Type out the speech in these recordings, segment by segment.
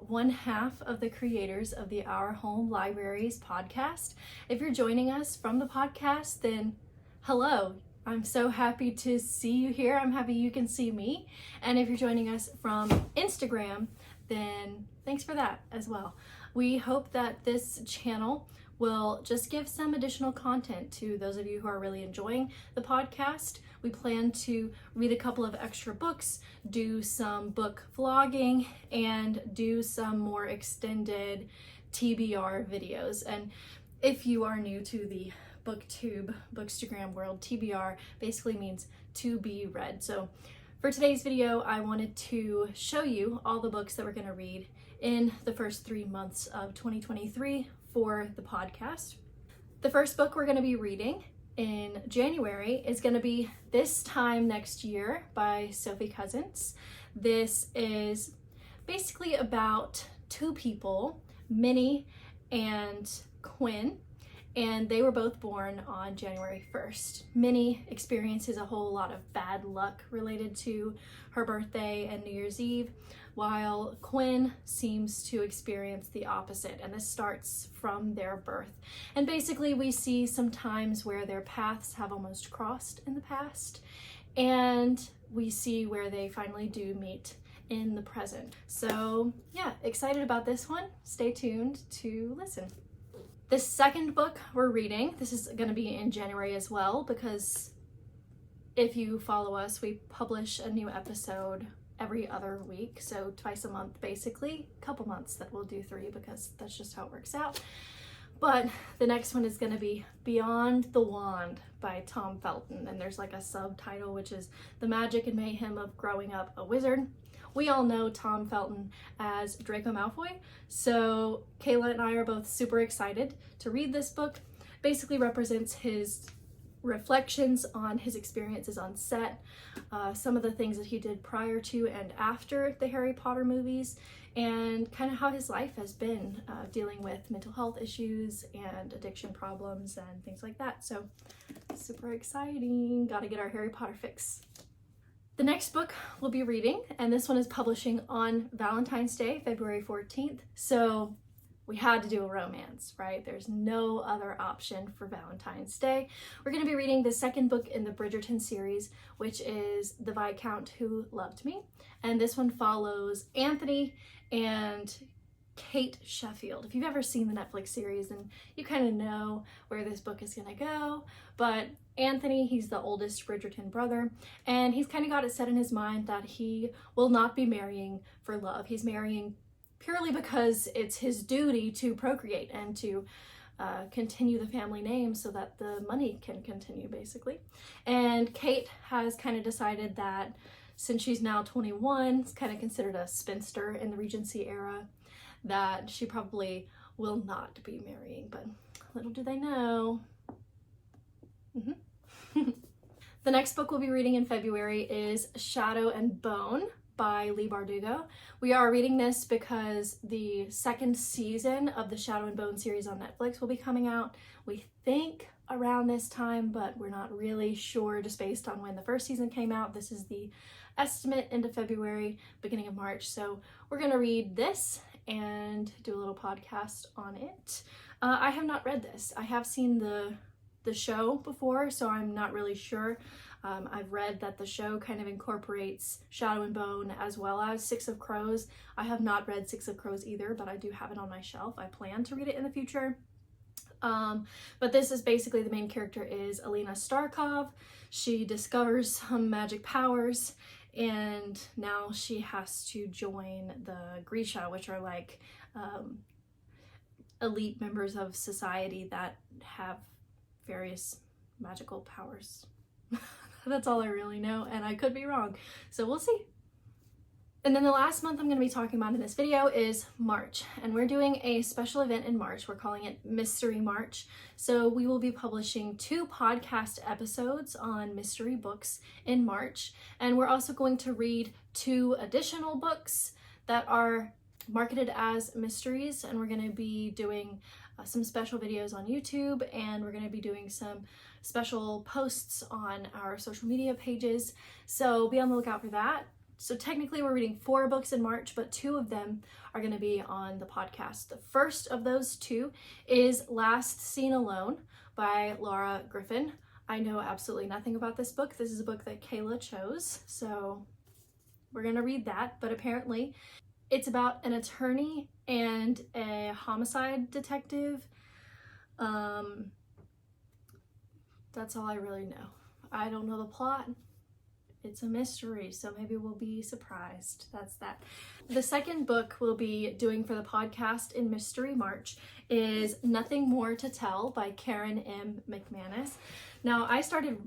one half of the creators of the Our Home Libraries podcast. If you're joining us from the podcast, then hello. I'm so happy to see you here. I'm happy you can see me. And if you're joining us from Instagram, then thanks for that as well. We hope that this channel will just give some additional content to those of you who are really enjoying the podcast. We plan to read a couple of extra books, do some book vlogging, and do some more extended TBR videos. And if you are new to the BookTube, Bookstagram world, TBR basically means to be read. So for today's video, I wanted to show you all the books that we're going to read in the first 3 months of 2023 for the podcast. The first book we're going to be reading in January is going to be This Time Next Year by Sophie Cousens. This is basically about two people, Minnie and Quinn, and they were both born on January 1st. Minnie experiences a whole lot of bad luck related to her birthday and New Year's Eve, while Quinn seems to experience the opposite, and this starts from their birth. And basically we see some times where their paths have almost crossed in the past, and we see where they finally do meet in the present. So yeah, excited about this one. Stay tuned to listen. The second book we're reading, this is going to be in January as well, because if you follow us, we publish a new episode every other week, so twice a month basically. A couple months that we'll do 3 because that's just how it works out. But the next one is going to be Beyond the Wand by Tom Felton, and there's like a subtitle which is The Magic and Mayhem of Growing Up a Wizard. We all know Tom Felton as Draco Malfoy, so Kayla and I are both super excited to read this book. Basically represents his reflections on his experiences on set, some of the things that he did prior to and after the Harry Potter movies, and kind of how his life has been dealing with mental health issues and addiction problems and things like that. So super exciting. Got to get our Harry Potter fix. The next book we'll be reading, and this one is publishing on Valentine's Day, February 14th. So we had to do a romance, right? There's no other option for Valentine's Day. We're going to be reading the second book in the Bridgerton series, which is The Viscount Who Loved Me. And this one follows Anthony and Kate Sheffield. If you've ever seen the Netflix series, then you kind of know where this book is going to go. But Anthony, he's the oldest Bridgerton brother, and he's kind of got it set in his mind that he will not be marrying for love. He's marrying purely because it's his duty to procreate and to continue the family name so that the money can continue, basically. And Kate has kind of decided that since she's now 21, it's kind of considered a spinster in the Regency era, that she probably will not be marrying, but little do they know. The next book we'll be reading in February is Shadow and Bone by Leigh Bardugo. We are reading this because the second season of the Shadow and Bone series on Netflix will be coming out, we think around this time, but we're not really sure just based on when the first season came out. This is the estimate, into February, beginning of March. So we're going to read this and do a little podcast on it. I have not read this. I have seen the show before, so I'm not really sure. I've read that the show kind of incorporates Shadow and Bone as well as Six of Crows. I have not read Six of Crows either, but I do have it on my shelf. I plan to read it in the future. But this is basically, the main character is Alina Starkov. She discovers some magic powers, and now she has to join the Grisha, which are like elite members of society that have various magical powers. That's all I really know, and I could be wrong, so we'll see. And then the last month I'm going to be talking about in this video is March, and we're doing a special event in March. We're calling it Mystery March. So we will be publishing 2 podcast episodes on mystery books in March, and we're also going to read 2 additional books that are marketed as mysteries, and we're going to be doing some special videos on YouTube, and we're going to be doing some special posts on our social media pages, so be on the lookout for that. So technically we're reading 4 books in March, but 2 of them are going to be on the podcast. The first of those 2 is Last Seen Alone by Laura Griffen. I know absolutely nothing about this book. This is a book that Kayla chose, so we're going to read that. But apparently it's about an attorney and a homicide detective. That's all I really know. I don't know the plot. It's a mystery, so maybe we'll be surprised. That's that. The second book we'll be doing for the podcast in Mystery March is Nothing More to Tell by Karen M. McManus. Now, I started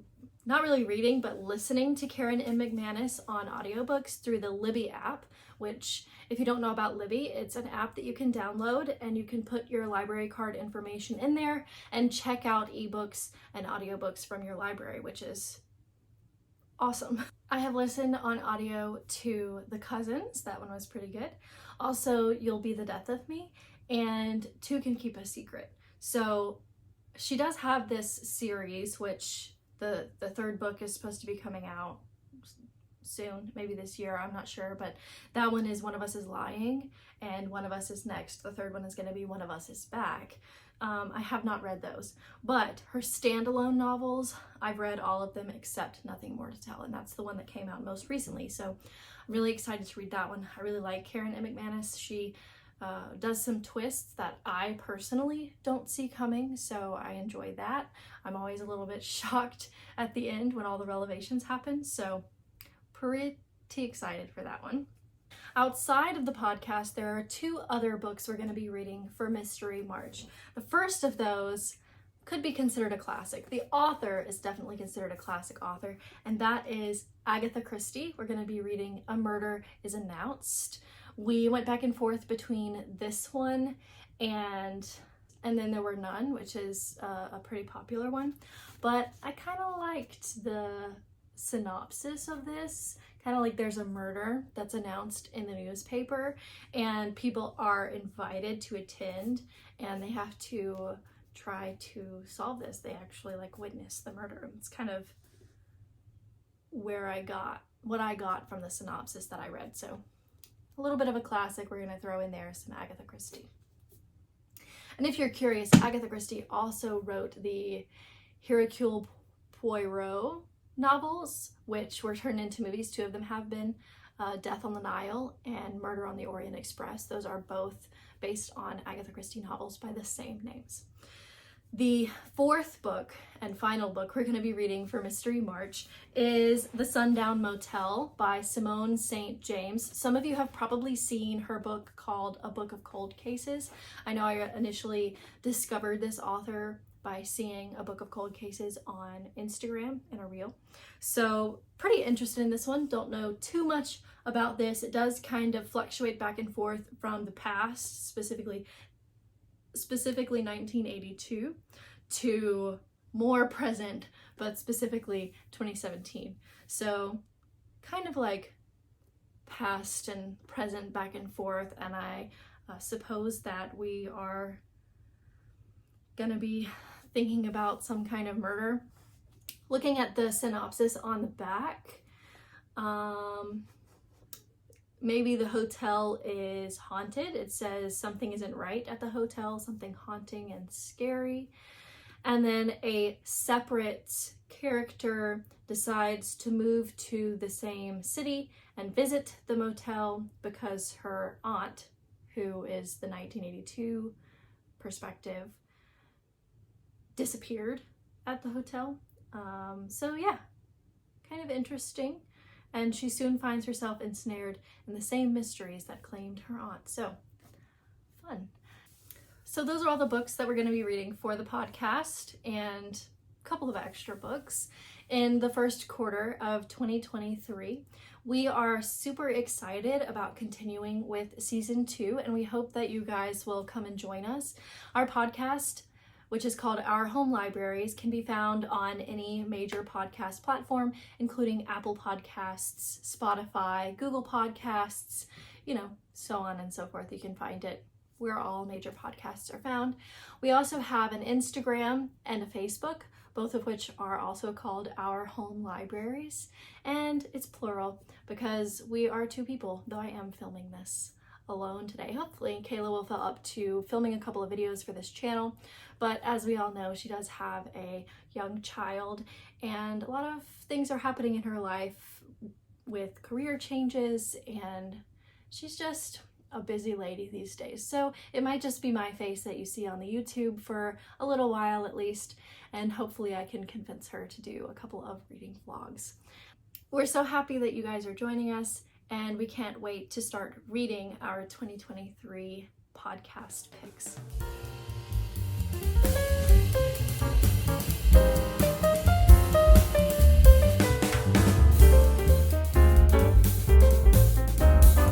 not really reading, but listening to Karen M. McManus on audiobooks through the Libby app, which, if you don't know about Libby, it's an app that you can download and you can put your library card information in there and check out ebooks and audiobooks from your library, which is awesome. I have listened on audio to The Cousens. That one was pretty good. Also, You'll Be the Death of Me, and Two Can Keep a Secret. So she does have this series, which the third book is supposed to be coming out soon, maybe this year, I'm not sure, but that one is One of Us is Lying and One of Us is Next. The third one is going to be One of Us is Back. I have not read those, but her standalone novels, I've read all of them except Nothing More to Tell, and that's the one that came out most recently, so I'm really excited to read that one. I really like Karen M. McManus. She does some twists that I personally don't see coming, so I enjoy that. I'm always a little bit shocked at the end when all the revelations happen, so pretty excited for that one. Outside of the podcast, there are 2 other books we're going to be reading for Mystery March. The first of those could be considered a classic. The author is definitely considered a classic author, and that is Agatha Christie. We're going to be reading A Murder is Announced. We went back and forth between this one and Then There Were None, which is a pretty popular one, but I kind of liked the synopsis of this. Kind of like there's a murder that's announced in the newspaper and people are invited to attend and they have to try to solve this. They actually like witness the murder. It's kind of where what I got from the synopsis that I read. So a little bit of a classic. We're going to throw in there some Agatha Christie. And if you're curious, Agatha Christie also wrote the Hercule Poirot novels, which were turned into movies. 2 of them have been, Death on the Nile and Murder on the Orient Express. Those are both based on Agatha Christie novels by the same names. The 4th book and final book we're going to be reading for Mystery March is The Sundown Motel by Simone St. James. Some of you have probably seen her book called A Book of Cold Cases. I know I initially discovered this author by seeing A Book of Cold Cases on Instagram in a reel. So pretty interested in this one. Don't know too much about this. It does kind of fluctuate back and forth from the past, specifically 1982 to more present, but specifically 2017. So kind of like past and present back and forth, and I suppose that we are gonna be thinking about some kind of murder. Looking at the synopsis on the back, maybe the hotel is haunted. It says something isn't right at the hotel, something haunting and scary. And then a separate character decides to move to the same city and visit the motel because her aunt, who is the 1982 perspective, disappeared at the hotel. So yeah, kind of interesting. And she soon finds herself ensnared in the same mysteries that claimed her aunt. So fun. So those are all the books that we're going to be reading for the podcast and a couple of extra books in the first quarter of 2023. We are super excited about continuing with season 2, and we hope that you guys will come and join us. Our podcast, which is called Our Home Libraries, can be found on any major podcast platform, including Apple Podcasts, Spotify, Google Podcasts, so on and so forth. You can find it where all major podcasts are found. We also have an Instagram and a Facebook. both of which are also called Our Home Libraries. And it's plural because we are two people, though I am filming this alone today. Hopefully Kayla will feel up to filming a couple of videos for this channel, but as we all know, she does have a young child and a lot of things are happening in her life with career changes, and she's just a busy lady these days. So it might just be my face that you see on the YouTube for a little while at least, and hopefully I can convince her to do a couple of reading vlogs. We're so happy that you guys are joining us, and we can't wait to start reading our 2023 podcast picks.